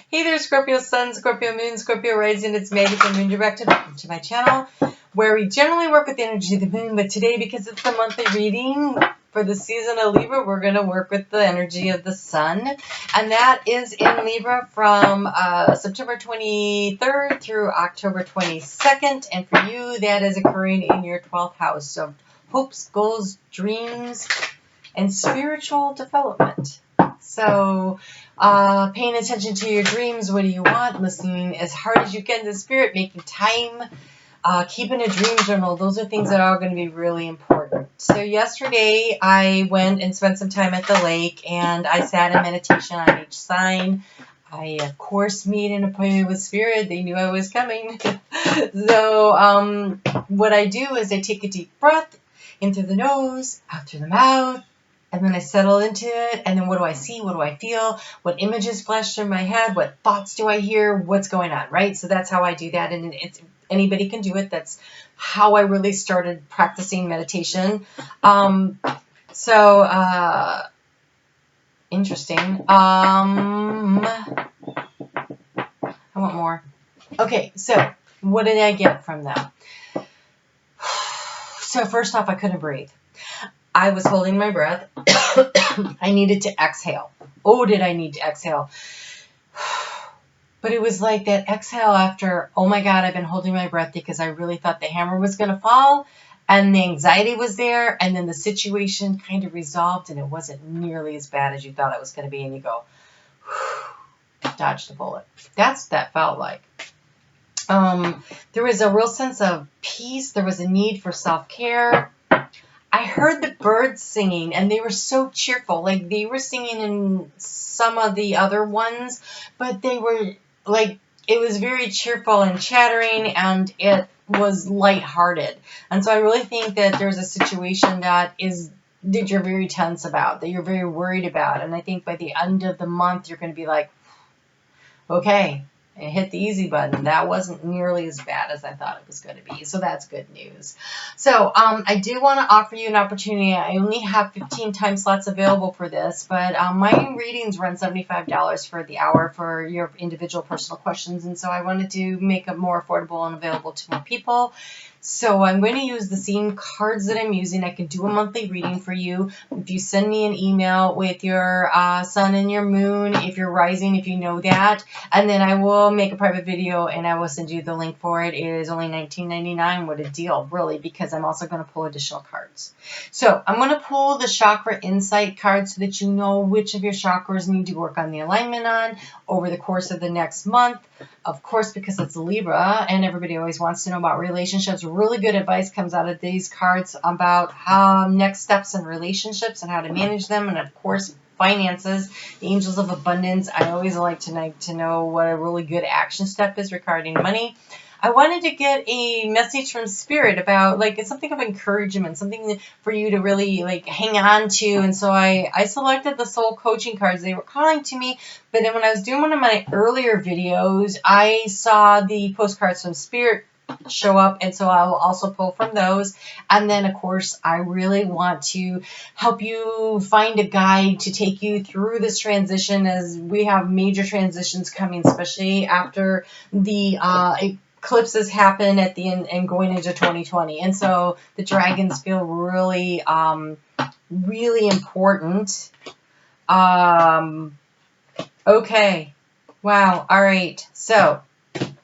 Hey there, Scorpio Sun, Scorpio Moon, Scorpio Rising. It's Maggie from Moon Directed. Welcome to my channel, where we generally work with the energy of the moon. But today, because it's the monthly reading for the season of Libra, we're going to work with the energy of the sun. And that is in Libra from September 23rd through October 22nd. And for you, that is occurring in your 12th house of hopes, goals, dreams, and spiritual development. So, paying attention to your dreams, what do you want, listening as hard as you can to spirit, making time, keeping a dream journal, those are things that are going to be really important. So yesterday I went and spent some time at the lake, and I sat in meditation on each sign. I, of course, made an appointment with spirit. They knew I was coming. So what I do is I take a deep breath in through the nose, out through the mouth. And then I settle into it, and then what do I see? What do I feel? What images flash through my head? What thoughts do I hear? What's going on, right? So that's how I do that, and anybody can do it. That's how I really started practicing meditation. Interesting. I want more. Okay, so what did I get from that? So first off, I couldn't breathe. I was holding my breath. I needed to exhale. Oh, did I need to exhale? But it was like that exhale after, oh my God, I've been holding my breath because I really thought the hammer was going to fall, and the anxiety was there, and then the situation kind of resolved, and it wasn't nearly as bad as you thought it was going to be, and you go, dodged the bullet. That's what that felt like. There was a real sense of peace. There was a need for self-care. I heard the birds singing, and they were so cheerful. Like, they were singing in some of the other ones, but they were like, it was very cheerful and chattering, and it was lighthearted. And so I really think that there's a situation that you're very tense about, that you're very worried about. And I think by the end of the month, you're going to be like, okay, I hit the easy button. That wasn't nearly as bad as I thought it was going to be. So that's good news. So I do want to offer you an opportunity. I only have 15 time slots available for this, but my readings run $75 for the hour for your individual personal questions. And so I wanted to make it more affordable and available to more people. So I'm going to use the same cards that I'm using. I can do a monthly reading for you. If you send me an email with your sun and your moon, if you're rising, if you know that, and then I will make a private video and I will send you the link for it. It is only $19.99. What a deal, really, because I'm also going to pull additional cards. So I'm going to pull the Chakra Insight card so that you know which of your chakras need to work on the alignment on over the course of the next month. Of course, because it's Libra and everybody always wants to know about relationships, really good advice comes out of these cards about next steps in relationships and how to manage them. And of course, finances, the angels of abundance. I always like to know what a really good action step is regarding money. I wanted to get a message from spirit about it's something of encouragement, something for you to really hang on to. And so I selected the soul coaching cards. They were calling to me, but then when I was doing one of my earlier videos, I saw the postcards from spirit show up, and so I will also pull from those. And then of course I really want to help you find a guide to take you through this transition, as we have major transitions coming, especially after the eclipses happen at the end and going into 2020. And so the dragons feel really really important. Okay, wow, all right, so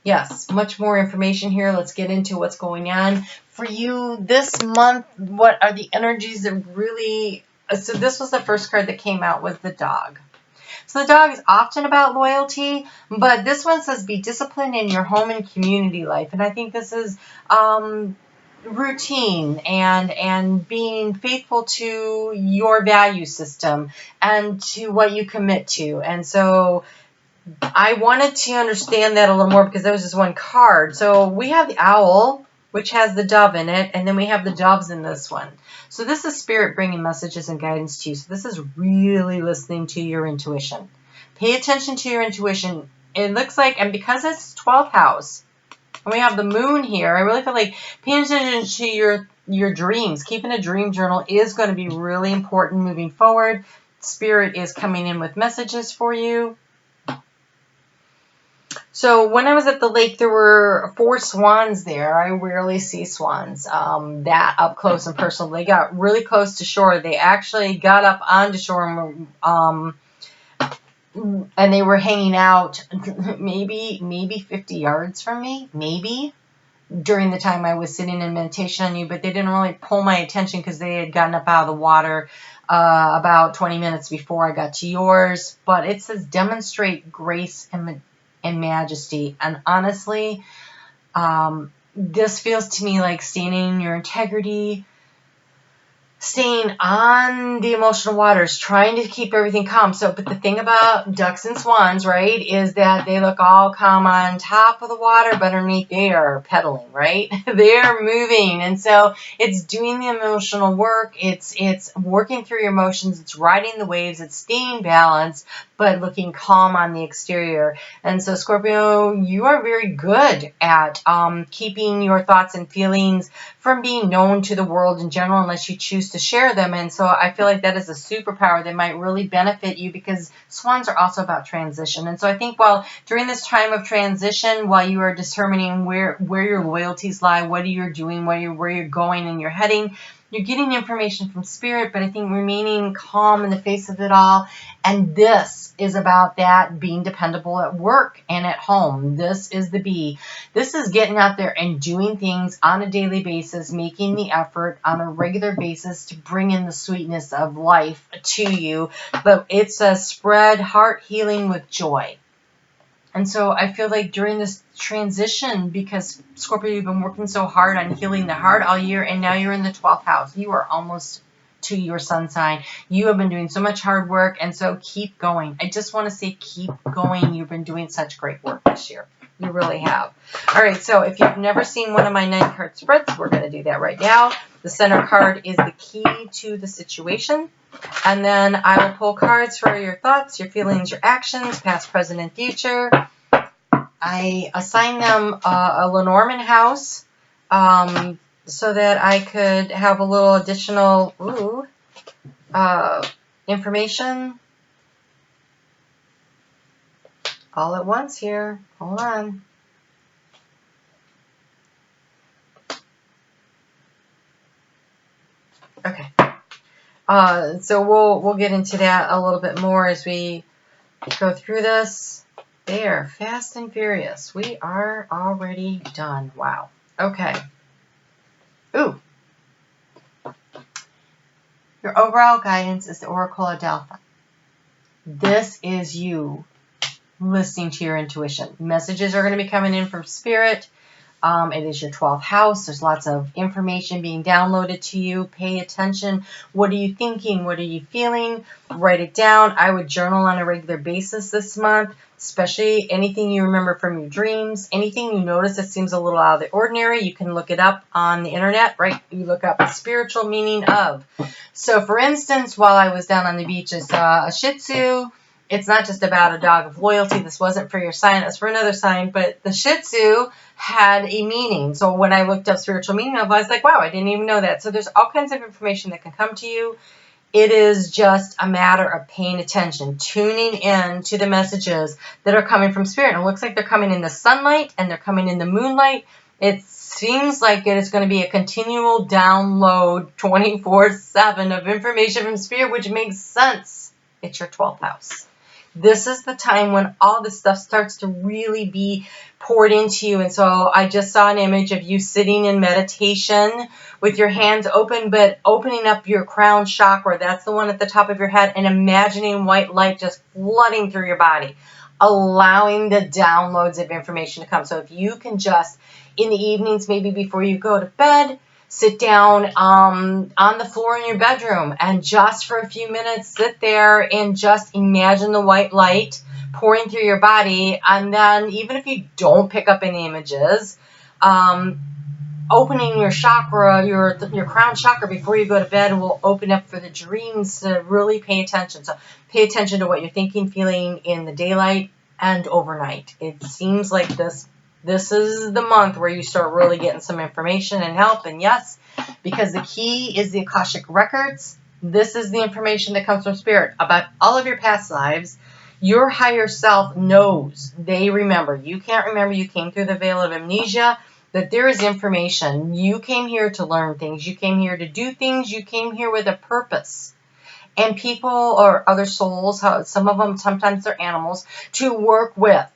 yes, much more information here. Let's get into what's going on for you this month. What are the energies that really... So this was the first card that came out, was the dog. So the dog is often about loyalty, but this one says be disciplined in your home and community life. And I think this is routine and being faithful to your value system and to what you commit to. And so I wanted to understand that a little more because there was just one card. So we have the owl, which has the dove in it, and then we have the doves in this one. So this is spirit bringing messages and guidance to you. So this is really listening to your intuition. Pay attention to your intuition. It looks like, and because it's 12th house, and we have the moon here, I really feel like paying attention to your dreams. Keeping a dream journal is going to be really important moving forward. Spirit is coming in with messages for you. So when I was at the lake, there were 4 swans there. I rarely see swans that up close and personal. They got really close to shore. They actually got up onto shore and they were hanging out maybe 50 yards from me, maybe, during the time I was sitting in meditation on you, but they didn't really pull my attention because they had gotten up out of the water about 20 minutes before I got to yours. But it says demonstrate grace and majesty. And honestly, this feels to me like standing in your integrity, staying on the emotional waters, trying to keep everything calm. So, but the thing about ducks and swans, right, is that they look all calm on top of the water, but underneath they are pedaling, right? They are moving. And so it's doing the emotional work. It's working through your emotions. It's riding the waves. It's staying balanced, but looking calm on the exterior. And so, Scorpio, you are very good at keeping your thoughts and feelings from being known to the world in general, unless you choose to share them. And so I feel like that is a superpower that might really benefit you, because swans are also about transition. And so I think while during this time of transition, while you are determining where your loyalties lie, what you're doing, where you're going and you're heading, you're getting information from spirit, but I think remaining calm in the face of it all. And this is about that being dependable at work and at home. This is the B. This is getting out there and doing things on a daily basis, making the effort on a regular basis to bring in the sweetness of life to you. But it says spread heart healing with joy. And so I feel like during this transition, because Scorpio, you've been working so hard on healing the heart all year, and now you're in the 12th house. You are almost to your sun sign. You have been doing so much hard work, and so keep going. I just want to say keep going. You've been doing such great work this year. You really have. All right, so if you've never seen one of my 9-card spreads, we're going to do that right now. The center card is the key to the situation. And then I will pull cards for your thoughts, your feelings, your actions, past, present, and future. I assign them a Lenormand house so that I could have a little additional information all at once here. Hold on. Okay. So we'll get into that a little bit more as we go through this. There, fast and furious. We are already done. Wow. Okay. Ooh. Your overall guidance is the Oracle of Delphi. This is you listening to your intuition. Messages are going to be coming in from Spirit. It is your 12th house. There's lots of information being downloaded to you. Pay attention. What are you thinking? What are you feeling? Write it down. I would journal on a regular basis this month, especially anything you remember from your dreams. Anything you notice that seems a little out of the ordinary, you can look it up on the internet, right? You look up the spiritual meaning of. So, for instance, while I was down on the beach, I saw a Shih Tzu. It's not just about a dog of loyalty. This wasn't for your sign. It's for another sign. But the Shih Tzu had a meaning. So when I looked up spiritual meaning of it, I was like, wow, I didn't even know that. So there's all kinds of information that can come to you. It is just a matter of paying attention, tuning in to the messages that are coming from Spirit. And it looks like they're coming in the sunlight and they're coming in the moonlight. It seems like it is going to be a continual download 24/7 of information from Spirit, which makes sense. It's your 12th house. This is the time when all this stuff starts to really be poured into you. And so I just saw an image of you sitting in meditation with your hands open, but opening up your crown chakra. That's the one at the top of your head, and imagining white light just flooding through your body, allowing the downloads of information to come. So if you can just, in the evenings, maybe before you go to bed, sit down on the floor in your bedroom and just for a few minutes sit there and just imagine the white light pouring through your body. And then even if you don't pick up any images, opening your chakra, your crown chakra before you go to bed will open up for the dreams to really pay attention. So pay attention to what you're thinking, feeling in the daylight and overnight. It seems like this is the month where you start really getting some information and help. And yes, because the key is the Akashic records, this is the information that comes from Spirit about all of your past lives. Your higher self knows. They remember. You can't remember. You came through the veil of amnesia. That there is information. You came here to learn things. You came here to do things. You came here with a purpose. And people or other souls, some of them, sometimes they're animals, to work with,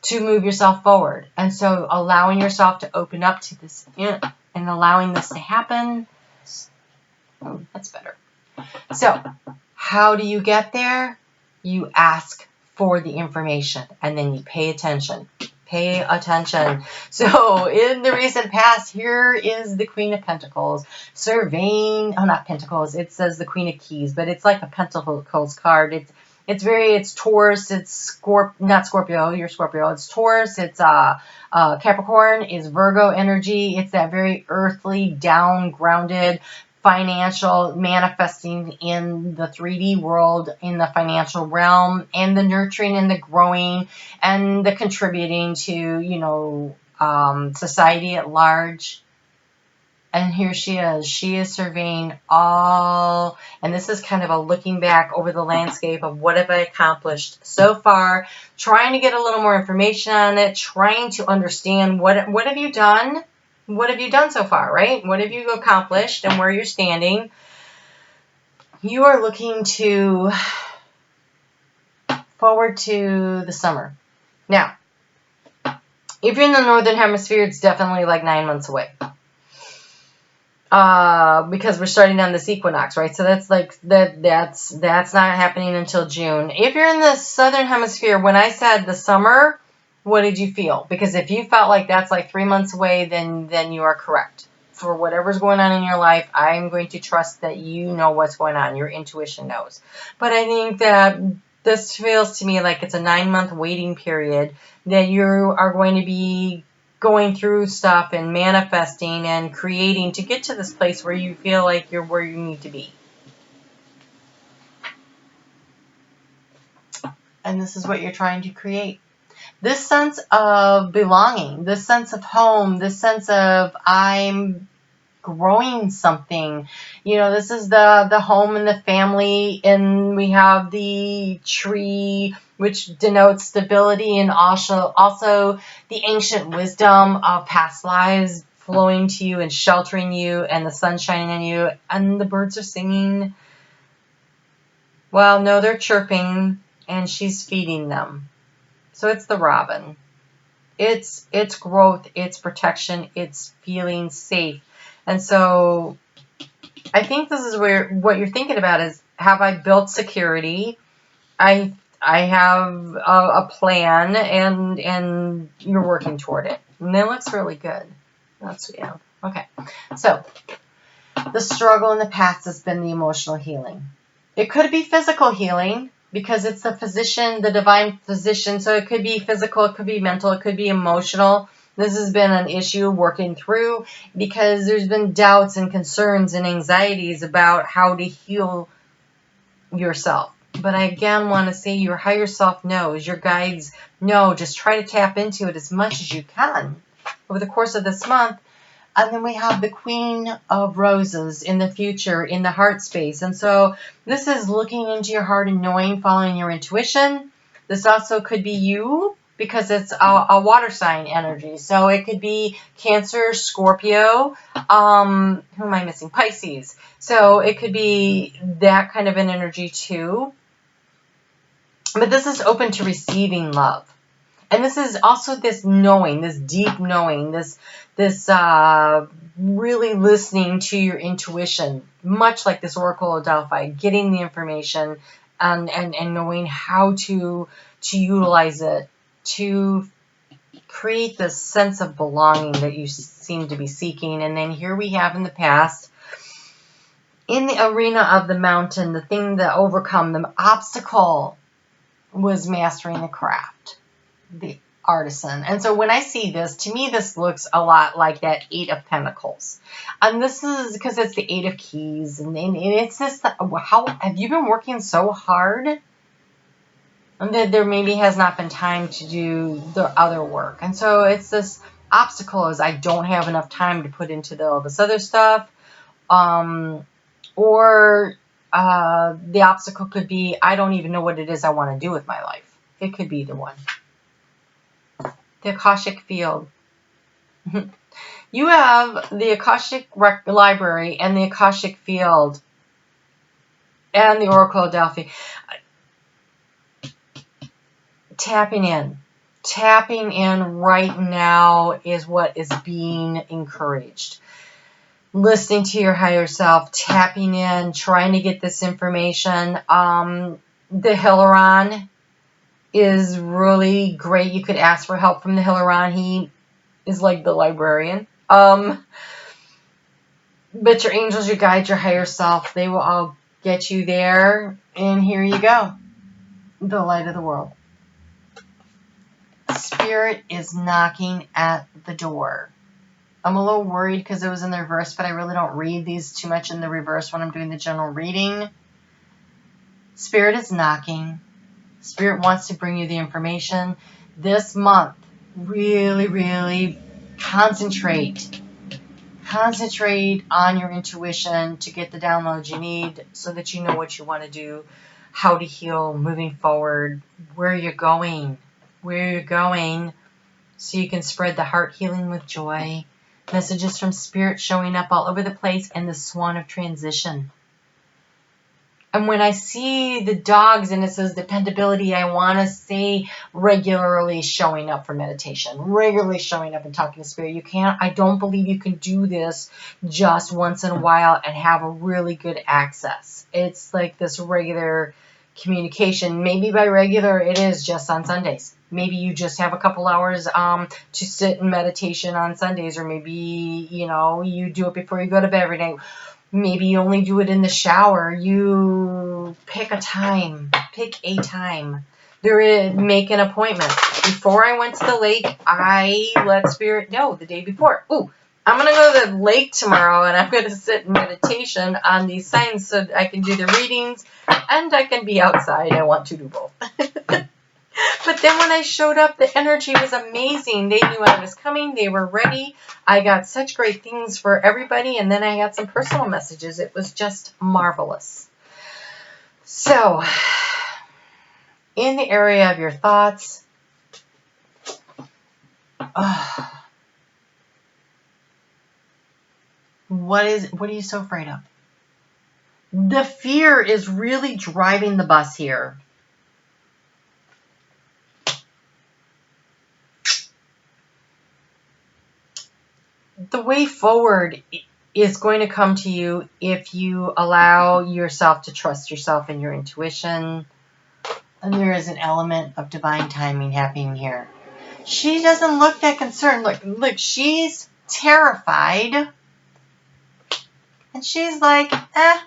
to move yourself forward. And so allowing yourself to open up to this and allowing this to happen. Oh, that's better. So how do you get there? You ask for the information and then you pay attention. Pay attention. So in the recent past, here is the Queen of Pentacles surveying, not Pentacles, it says the Queen of Keys, but it's like a Pentacles card. It's Taurus, it's not Scorpio, you're Scorpio, it's Taurus, it's Capricorn, is Virgo energy. It's that very earthly, down, grounded, financial, manifesting in the 3D world, in the financial realm, and the nurturing and the growing and the contributing to, society at large. And here she is. She is surveying all, and this is kind of a looking back over the landscape of what have I accomplished so far, trying to get a little more information on it, trying to understand what have you done? What have you done so far, right? What have you accomplished and where you're standing? You are looking forward to the summer. Now, if you're in the Northern Hemisphere, it's definitely like 9 months away. Because we're starting on this equinox, right? So that's like, that's not happening until June. If you're in the Southern Hemisphere, when I said the summer, what did you feel? Because if you felt like that's like 3 months away, then you are correct. For whatever's going on in your life, I'm going to trust that you know what's going on. Your intuition knows. But I think that this feels to me like it's a 9-month waiting period that you are going to be going through stuff and manifesting and creating to get to this place where you feel like you're where you need to be. And this is what you're trying to create. This sense of belonging, this sense of home, this sense of I'm growing something. This is the home and the family, and we have the tree, which denotes stability, and also the ancient wisdom of past lives flowing to you and sheltering you, and the sun shining on you, and the birds are singing. Well, no, they're chirping, and she's feeding them. So it's the robin. It's growth, it's protection, it's feeling safe. And so I think this is where what you're thinking about is, have I built security? I have a plan, and you're working toward it. And it looks really good. Okay. So the struggle in the past has been the emotional healing. It could be physical healing, because it's the physician, the divine physician. So it could be physical, it could be mental, it could be emotional. This has been an issue working through because there's been doubts and concerns and anxieties about how to heal yourself. But I again want to say your higher self knows, your guides know. Just try to tap into it as much as you can over the course of this month. And then we have the Queen of Roses in the future, in the heart space. And so this is looking into your heart and knowing, following your intuition. This also could be you, because it's a water sign energy. So it could be Cancer, Scorpio, who am I missing? Pisces. So it could be that kind of an energy too. But this is open to receiving love. And this is also this knowing, this deep knowing, this really listening to your intuition, much like this Oracle of Delphi, getting the information and knowing how to utilize it to create this sense of belonging that you seem to be seeking. And then here we have in the past, in the arena of the mountain, the thing that overcome the obstacle was mastering the craft, the artisan. And so when I see this, to me, this looks a lot like that 8 of Pentacles. And this is because it's the 8 of Keys. And it's this, how have you been working so hard? And that there maybe has not been time to do the other work. And so it's this obstacle is I don't have enough time to put into all this other stuff. Or The obstacle could be, I don't even know what it is I want to do with my life. It could be either one. The Akashic field. You have the Akashic library and the Akashic field and the Oracle of Delphi. Tapping in. Tapping in right now is what is being encouraged. Listening to your higher self, tapping in, trying to get this information. The Hilaron is really great. You could ask for help from the Hilaron. He is like the librarian. But your angels, your guides, your higher self, they will all get you there. And here you go. The light of the world. Spirit is knocking at the door. I'm a little worried because it was in the reverse, but I really don't read these too much in the reverse when I'm doing the general reading. Spirit is knocking. Spirit wants to bring you the information. This month, really, really concentrate. Concentrate on your intuition to get the downloads you need so that you know what you want to do, how to heal, moving forward, where you're going, so you can spread the heart healing with joy. Messages from Spirit showing up all over the place, and the swan of transition. And when I see the dogs and it says dependability, I want to say regularly showing up for meditation, regularly showing up and talking to Spirit. I don't believe you can do this just once in a while and have a really good access. It's like this regular communication. Maybe by regular, it is just on Sundays. Maybe you just have a couple hours to sit in meditation on Sundays, or maybe, you do it before you go to bed every night. Maybe you only do it in the shower. You pick a time. Make an appointment. Before I went to the lake, I let Spirit know the day before. Ooh, I'm going to go to the lake tomorrow, and I'm going to sit in meditation on these signs so I can do the readings, and I can be outside. I want to do both. But then when I showed up, the energy was amazing. They knew I was coming. They were ready. I got such great things for everybody. And then I got some personal messages. It was just marvelous. So, in the area of your thoughts, what are you so afraid of? The fear is really driving the bus here. The way forward is going to come to you if you allow yourself to trust yourself and your intuition. And there is an element of divine timing happening here. She doesn't look that concerned. Look, she's terrified. And she's like,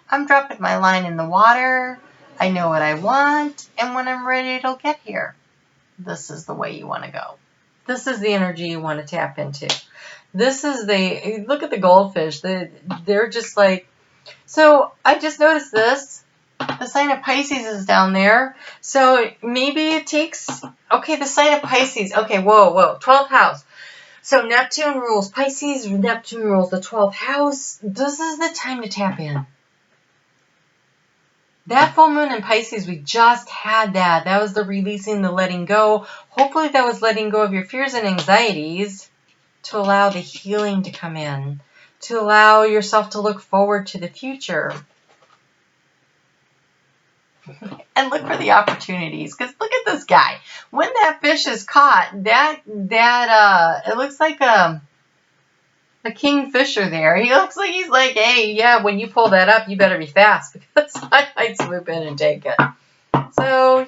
I'm dropping my line in the water. I know what I want. And when I'm ready, it'll get here. This is the way you want to go. This is the energy you want to tap into. This is look at the goldfish. They're just like, so I just noticed this. The sign of Pisces is down there. So maybe it takes, the sign of Pisces. Okay, whoa. 12th house. So Neptune rules. Pisces, Neptune rules the 12th house. This is the time to tap in. That full moon in Pisces, we just had that. That was the releasing, the letting go. Hopefully that was letting go of your fears and anxieties, to allow the healing to come in, to allow yourself to look forward to the future. And look for the opportunities, because look at this guy. When that fish is caught, it looks like a kingfisher there. He looks like he's like, hey, yeah, when you pull that up, you better be fast, because I might swoop in and take it. So,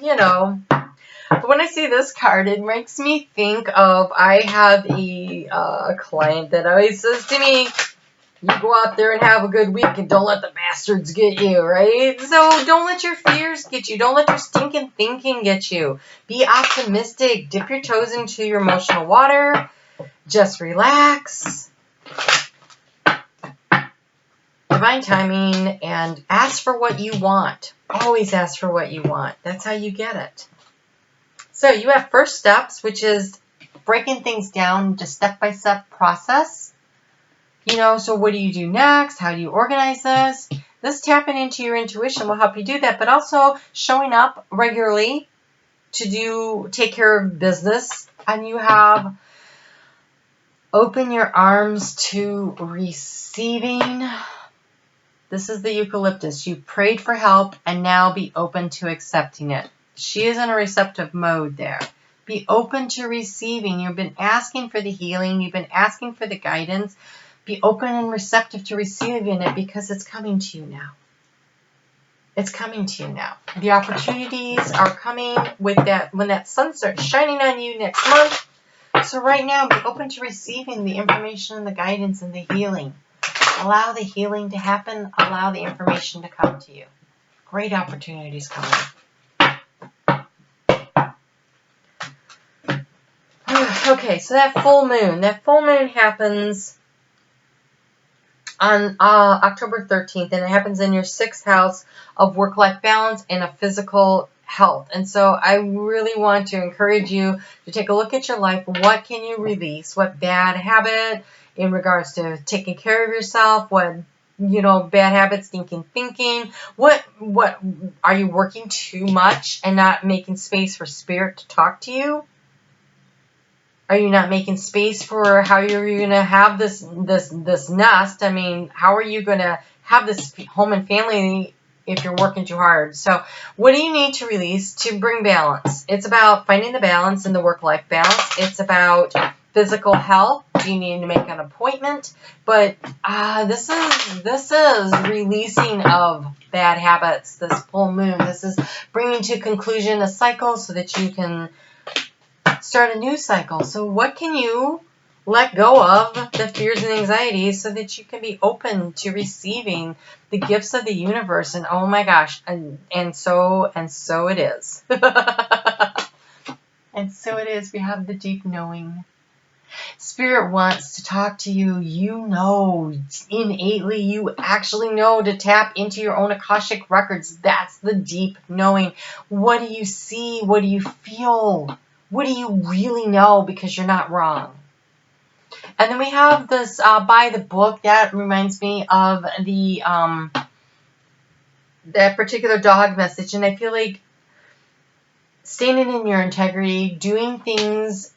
But when I see this card, it makes me think of, I have a client that always says to me, you go out there and have a good week and don't let the bastards get you, right? So don't let your fears get you. Don't let your stinking thinking get you. Be optimistic. Dip your toes into your emotional water. Just relax. Divine timing, and ask for what you want. Always ask for what you want. That's how you get it. So you have first steps, which is breaking things down to step-by-step process. You know, so what do you do next? How do you organize this? This tapping into your intuition will help you do that, but also showing up regularly to take care of business. And you have open your arms to receiving. This is the eucalyptus. You prayed for help and now be open to accepting it. She is in a receptive mode there. Be open to receiving. You've been asking for the healing. You've been asking for the guidance. Be open and receptive to receiving it because it's coming to you now. It's coming to you now. The opportunities are coming with that when that sun starts shining on you next month. So right now, be open to receiving the information and the guidance and the healing. Allow the healing to happen. Allow the information to come to you. Great opportunities coming. Okay, so that full moon happens on October 13th, and it happens in your 6th house of work-life balance and of physical health. And so I really want to encourage you to take a look at your life. What can you release? What bad habit in regards to taking care of yourself? What, bad habits, thinking? What are you working too much and not making space for spirit to talk to you? Are you not making space for how you're going to have this nest? I mean, how are you going to have this home and family if you're working too hard? So what do you need to release to bring balance? It's about finding the balance in the work-life balance. It's about physical health. Do you need to make an appointment? But this is releasing of bad habits, this full moon. This is bringing to conclusion a cycle so that you can start a new cycle. So what can you let go of the fears and anxieties so that you can be open to receiving the gifts of the universe? And oh my gosh, and so it is. And so it is. We have the deep knowing. Spirit wants to talk to you. You know innately. You actually know to tap into your own Akashic records. That's the deep knowing. What do you see? What do you feel? What do you really know? Because you're not wrong. And then we have this by the book. That reminds me of the that particular dog message. And I feel like standing in your integrity, doing things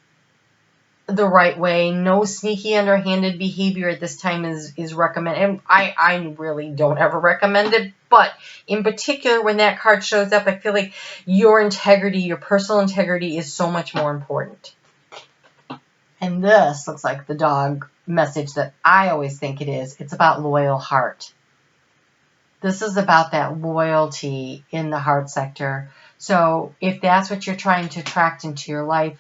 the right way, no sneaky underhanded behavior at this time is recommended. And I really don't ever recommend it. But in particular, when that card shows up, I feel like your integrity, your personal integrity is so much more important. And this looks like the dog message that I always think it is. It's about loyal heart. This is about that loyalty in the heart sector. So if that's what you're trying to attract into your life,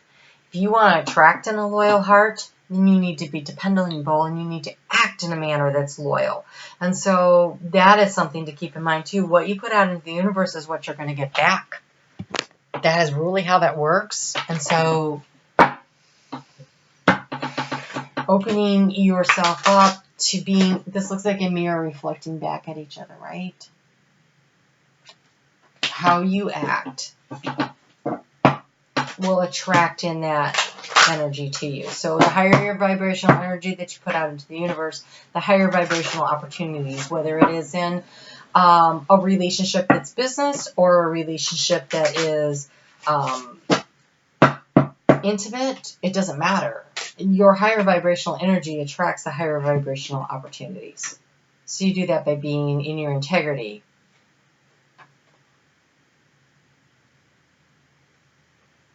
if you want to attract in a loyal heart, then you need to be dependable and you need to act in a manner that's loyal. And so that is something to keep in mind too. What you put out into the universe is what you're going to get back. That is really how that works. And so opening yourself up to being, this looks like a mirror reflecting back at each other, right? How you act will attract in that energy to you. So the higher your vibrational energy that you put out into the universe, the higher vibrational opportunities, whether it is in a relationship that's business or a relationship that is intimate, it doesn't matter. Your higher vibrational energy attracts the higher vibrational opportunities. So you do that by being in your integrity.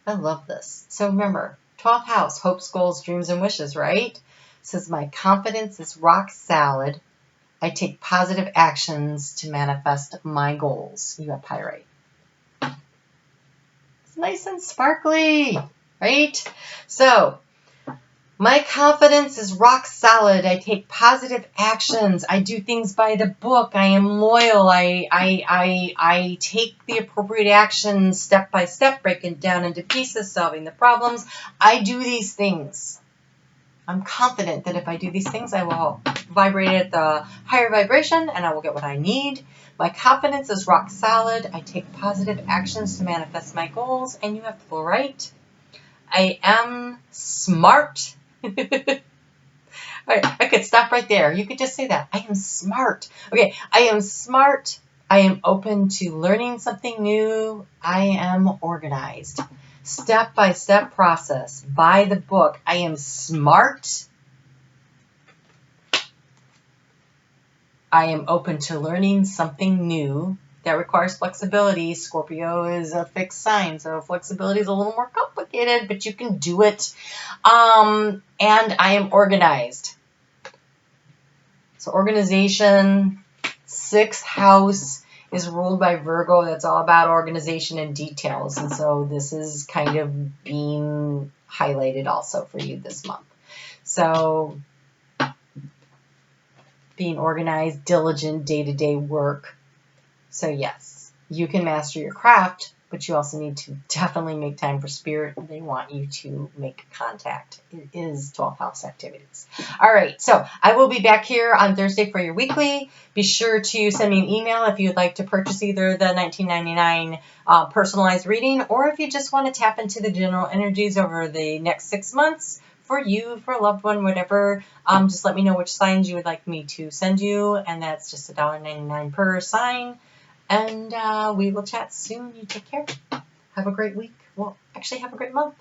I love this. So remember, 12th house, hopes, goals, dreams, and wishes, right? It says, my confidence is rock solid. I take positive actions to manifest my goals. You have pyrite. It's nice and sparkly, right? So, my confidence is rock solid. I take positive actions. I do things by the book. I am loyal. I take the appropriate actions step by step, breaking it down into pieces, solving the problems. I do these things. I'm confident that if I do these things, I will vibrate at the higher vibration and I will get what I need. My confidence is rock solid. I take positive actions to manifest my goals. And you have fluorite. I am smart. Right, I could stop right there. You could just say that. I am smart. Okay, I am smart. I am open to learning something new. I am organized. Step-by-step process. Buy the book. I am smart. I am open to learning something new. That requires flexibility. Scorpio is a fixed sign, so flexibility is a little more complicated, but you can do it. And I am organized. So organization, 6th house is ruled by Virgo. That's all about organization and details. And so this is kind of being highlighted also for you this month. So being organized, diligent, day-to-day work. So yes, you can master your craft, but you also need to definitely make time for spirit. They want you to make contact. It is 12th house activities. All right, so I will be back here on Thursday for your weekly. Be sure to send me an email if you'd like to purchase either the $19.99 personalized reading, or if you just want to tap into the general energies over the next 6 months for you, for a loved one, whatever. Just let me know which signs you would like me to send you, and that's just $1.99 per sign. And we will chat soon. You take care. Have a great week. Well, actually, have a great month.